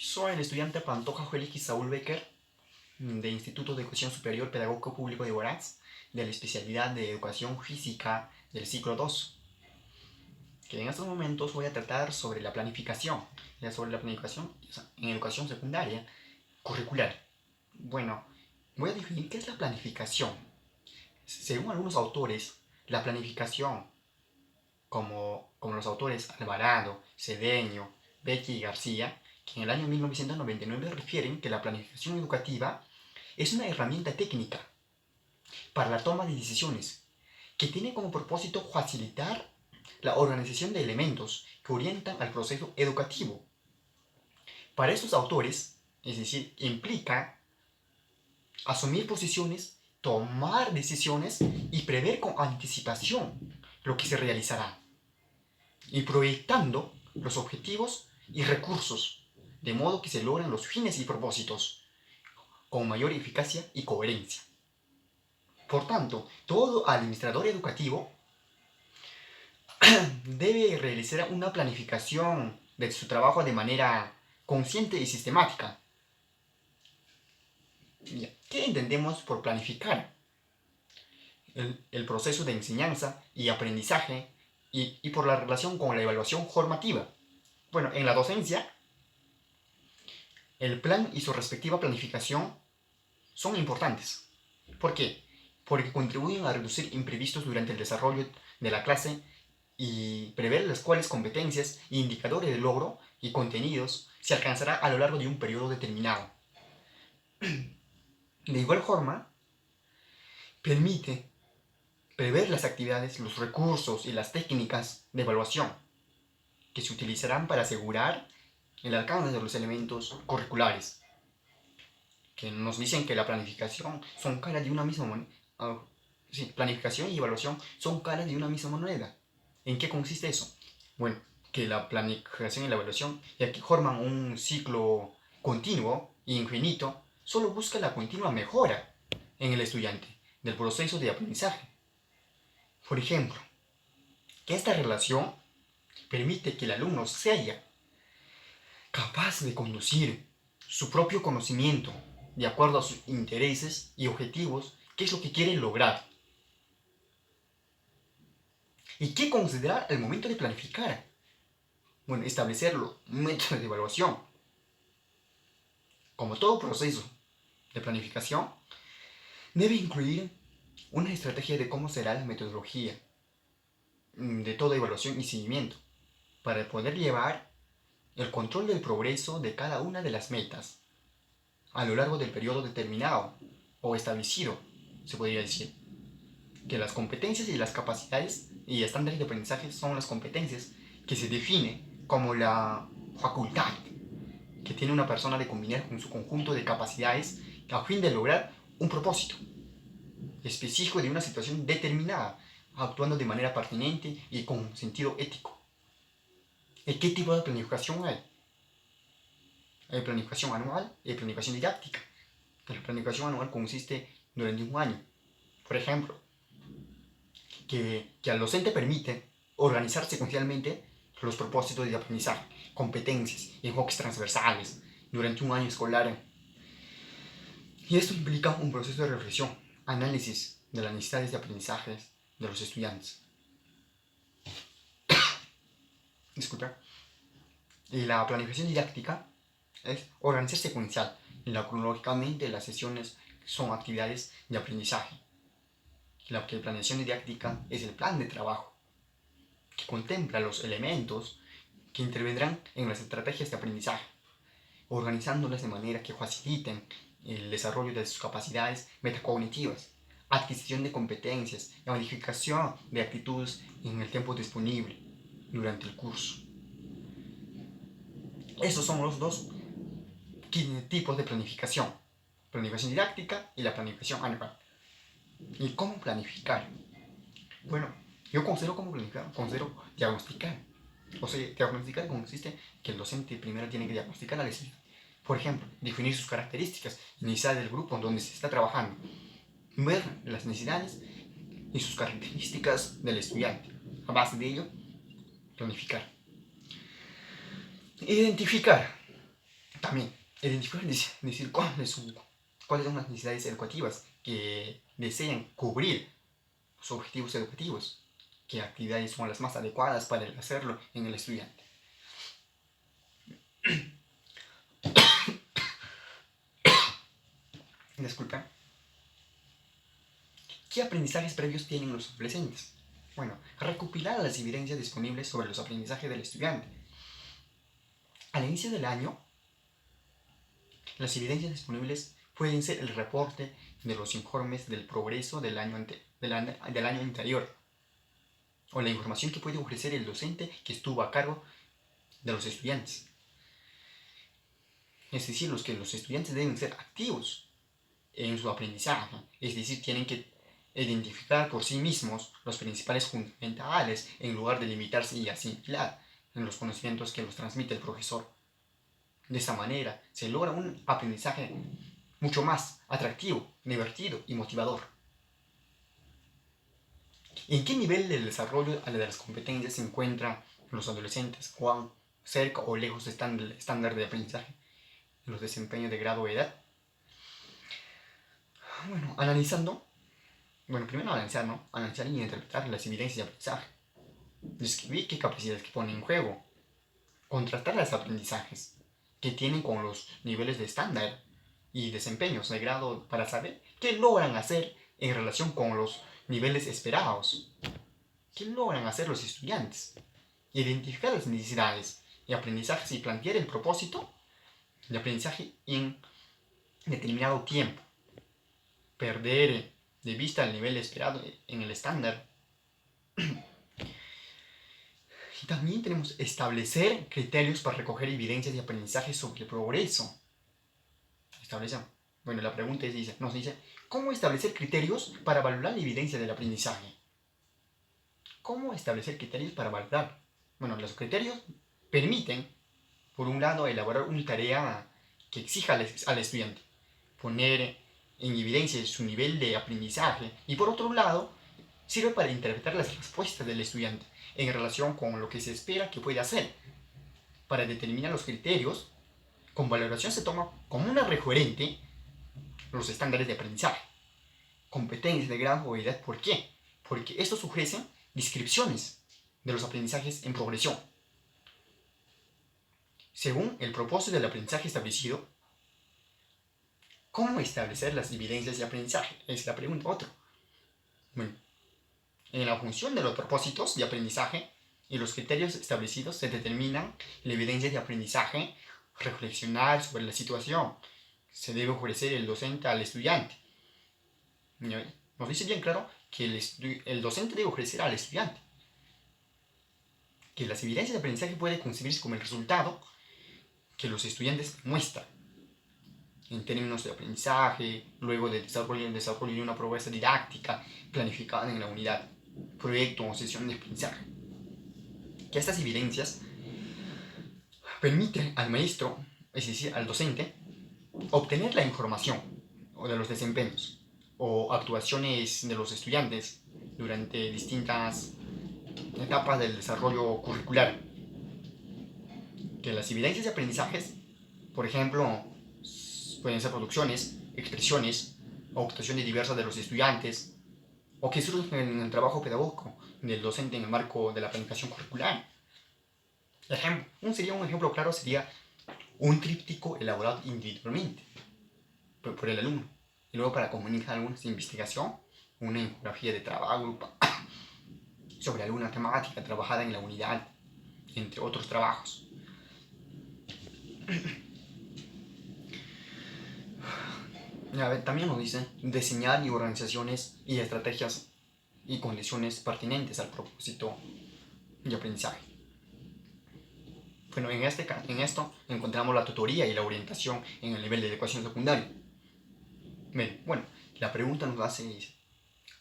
Soy el estudiante Pantoja Félix Saúl Becker, del Instituto de Educación Superior Pedagógico Público de Huaraz, de la especialidad de Educación Física del ciclo 2, que en estos momentos voy a tratar sobre la planificación, en educación secundaria curricular. Bueno, voy a definir qué es la planificación. Según algunos autores, la planificación, como los autores Alvarado, Cedeño, Becky y García, que en el año 1999 refieren que la planificación educativa es una herramienta técnica para la toma de decisiones que tiene como propósito facilitar la organización de elementos que orientan al proceso educativo. Para estos autores, es decir, implica asumir posiciones, tomar decisiones y prever con anticipación lo que se realizará, y proyectando los objetivos y recursos, de modo que se logren los fines y propósitos con mayor eficacia y coherencia. Por tanto, todo administrador educativo debe realizar una planificación de su trabajo de manera consciente y sistemática. ¿Qué entendemos por planificar? El proceso de enseñanza y aprendizaje y por la relación con la evaluación formativa. Bueno, en la docencia, el plan y su respectiva planificación son importantes. ¿Por qué? Porque contribuyen a reducir imprevistos durante el desarrollo de la clase y prever las cuales competencias, indicadores de logro y contenidos se alcanzará a lo largo de un periodo determinado. De igual forma, permite prever las actividades, los recursos y las técnicas de evaluación que se utilizarán para asegurar el alcance de los elementos curriculares, que nos dicen que la planificación son caras de una misma moneda. Planificación y evaluación son caras de una misma moneda. ¿En qué consiste eso? Bueno, que la planificación y la evaluación, ya que forman un ciclo continuo e infinito, solo busca la continua mejora en el estudiante del proceso de aprendizaje. Por ejemplo, que esta relación permite que el alumno sea capaz de conducir su propio conocimiento de acuerdo a sus intereses y objetivos, qué es lo que quiere lograr. ¿Y qué considerar al momento de planificar? Bueno, establecer los métodos de evaluación. Como todo proceso de planificación, debe incluir una estrategia de cómo será la metodología de toda evaluación y seguimiento, para poder llevar el control del progreso de cada una de las metas a lo largo del periodo determinado o establecido, se podría decir. Que las competencias y las capacidades y estándares de aprendizaje son las competencias que se define como la facultad que tiene una persona de combinar con su conjunto de capacidades a fin de lograr un propósito específico de una situación determinada, actuando de manera pertinente y con sentido ético. ¿Y qué tipo de planificación hay? Hay planificación anual y hay planificación didáctica. La planificación anual consiste durante un año. Por ejemplo, que al docente permite organizar secuencialmente los propósitos de aprendizaje, competencias, enfoques transversales durante un año escolar. Y esto implica un proceso de reflexión, análisis de las necesidades de aprendizaje de los estudiantes. Disculpa. Y la planificación didáctica es organizar secuencial. Cronológicamente las sesiones son actividades de aprendizaje. La planeación didáctica es el plan de trabajo que contempla los elementos que intervendrán en las estrategias de aprendizaje, organizándolas de manera que faciliten el desarrollo de sus capacidades metacognitivas, adquisición de competencias y modificación de actitudes en el tiempo disponible durante el curso. Estos son los dos tipos de planificación didáctica y la planificación anual. ¿Y cómo planificar? Bueno, yo considero diagnosticar. O sea, diagnosticar consiste que el docente primero tiene que diagnosticar al estudiante. Por ejemplo, definir sus características, necesidades del grupo donde se está trabajando, ver las necesidades y sus características del estudiante. A base de ello, planificar. Identificar. También, identificar, decir cuáles son las necesidades educativas que desean cubrir los objetivos educativos, qué actividades son las más adecuadas para hacerlo en el estudiante. Disculpa. ¿Qué aprendizajes previos tienen los adolescentes? Bueno, recopilar las evidencias disponibles sobre los aprendizajes del estudiante. Al inicio del año, las evidencias disponibles pueden ser el reporte de los informes del progreso del año anterior, o la información que puede ofrecer el docente que estuvo a cargo de los estudiantes. Es decir, los estudiantes deben ser activos en su aprendizaje, es decir, tienen que identificar por sí mismos los principales fundamentales en lugar de limitarse y asimilar en los conocimientos que los transmite el profesor. De esta manera se logra un aprendizaje mucho más atractivo, divertido y motivador. ¿En qué nivel del desarrollo de las competencias se encuentran los adolescentes? ¿Cuán cerca o lejos están del estándar de aprendizaje en los desempeños de grado o edad? Bueno, primero analizar y interpretar las evidencias de aprendizaje. Describir qué capacidades que ponen en juego. Contrastar los aprendizajes que tienen con los niveles de estándar y desempeños de grado para saber qué logran hacer en relación con los niveles esperados. ¿Qué logran hacer los estudiantes? Identificar las necesidades de aprendizajes y plantear el propósito de aprendizaje en determinado tiempo. Perder de vista el nivel esperado en el estándar. Y también tenemos establecer criterios para recoger evidencias de aprendizaje sobre el progreso. Bueno, la pregunta nos dice, ¿cómo establecer criterios para valorar la evidencia del aprendizaje? ¿Cómo establecer criterios para valorar? Bueno, los criterios permiten, por un lado, elaborar una tarea que exija al estudiante, poner en evidencia su nivel de aprendizaje, y por otro lado, sirve para interpretar las respuestas del estudiante en relación con lo que se espera que pueda hacer. Para determinar los criterios, con valoración se toma como una referente los estándares de aprendizaje, competencias de grado o edad. ¿Por qué? Porque estos ofrecen descripciones de los aprendizajes en progresión. Según el propósito del aprendizaje establecido, ¿cómo establecer las evidencias de aprendizaje? Es la pregunta. Bueno, en la función de los propósitos de aprendizaje y los criterios establecidos se determinan la evidencia de aprendizaje, reflexionar sobre la situación se debe ofrecer el docente al estudiante. Nos dice bien claro que el docente debe ofrecer al estudiante que las evidencias de aprendizaje pueden concebirse como el resultado que los estudiantes muestran en términos de aprendizaje, luego del desarrollo de una propuesta didáctica planificada en la unidad, proyecto o sesión de aprendizaje. Que estas evidencias permiten al maestro, es decir, al docente, obtener la información o de los desempeños o actuaciones de los estudiantes durante distintas etapas del desarrollo curricular. Que las evidencias de aprendizajes, por ejemplo, pueden ser producciones, expresiones o actuaciones diversas de los estudiantes, o que surgen en el trabajo pedagógico del docente en el marco de la planificación curricular. Un ejemplo claro sería un tríptico elaborado individualmente por el alumno, y luego para comunicar algunas investigación, una infografía de trabajo sobre alguna temática trabajada en la unidad, entre otros trabajos. También nos dice diseñar organizaciones y estrategias y condiciones pertinentes al propósito de aprendizaje. Bueno, en esto encontramos la tutoría y la orientación en el nivel de educación secundaria. Bueno, la pregunta nos hace,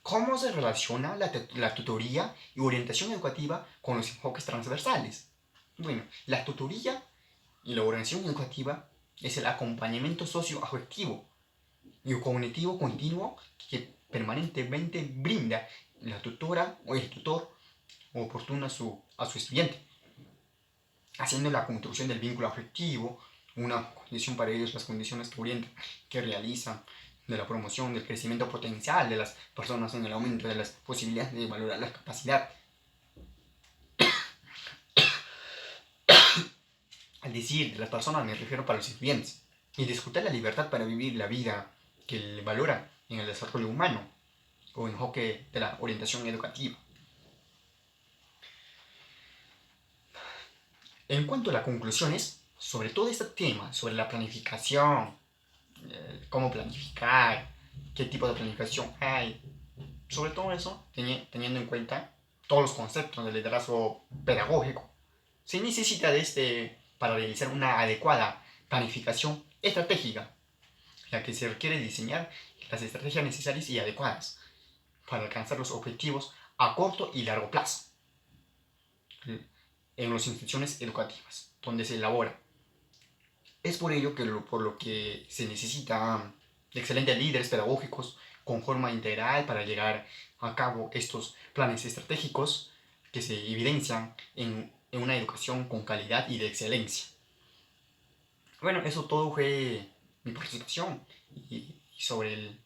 ¿cómo se relaciona la tutoría y orientación educativa con los enfoques transversales? Bueno, la tutoría y la orientación educativa es el acompañamiento socioafectivo y cognitivo continuo que permanentemente brinda la tutora o el tutor oportuno a su estudiante, haciendo la construcción del vínculo afectivo Una condición para ellos, las condiciones que orientan, que realizan, de la promoción del crecimiento potencial de las personas en el aumento de las posibilidades de valorar la capacidad. Al decir de las personas me refiero para los estudiantes, y disfrutar la libertad para vivir la vida que le valora en el desarrollo humano o enfoque de la orientación educativa. En cuanto a las conclusiones, sobre todo este tema, sobre la planificación, cómo planificar, qué tipo de planificación hay, sobre todo eso, teniendo en cuenta todos los conceptos del liderazgo pedagógico, se necesita para realizar una adecuada planificación estratégica, la que se requiere diseñar las estrategias necesarias y adecuadas para alcanzar los objetivos a corto y largo plazo en las instituciones educativas donde se elabora. Es por ello que por lo que se necesita excelentes líderes pedagógicos con forma integral para llegar a cabo estos planes estratégicos que se evidencian en una educación con calidad y de excelencia. Bueno, eso todo fue mi participación sobre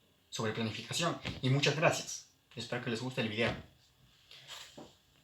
planificación. Y muchas gracias. Espero que les guste el video.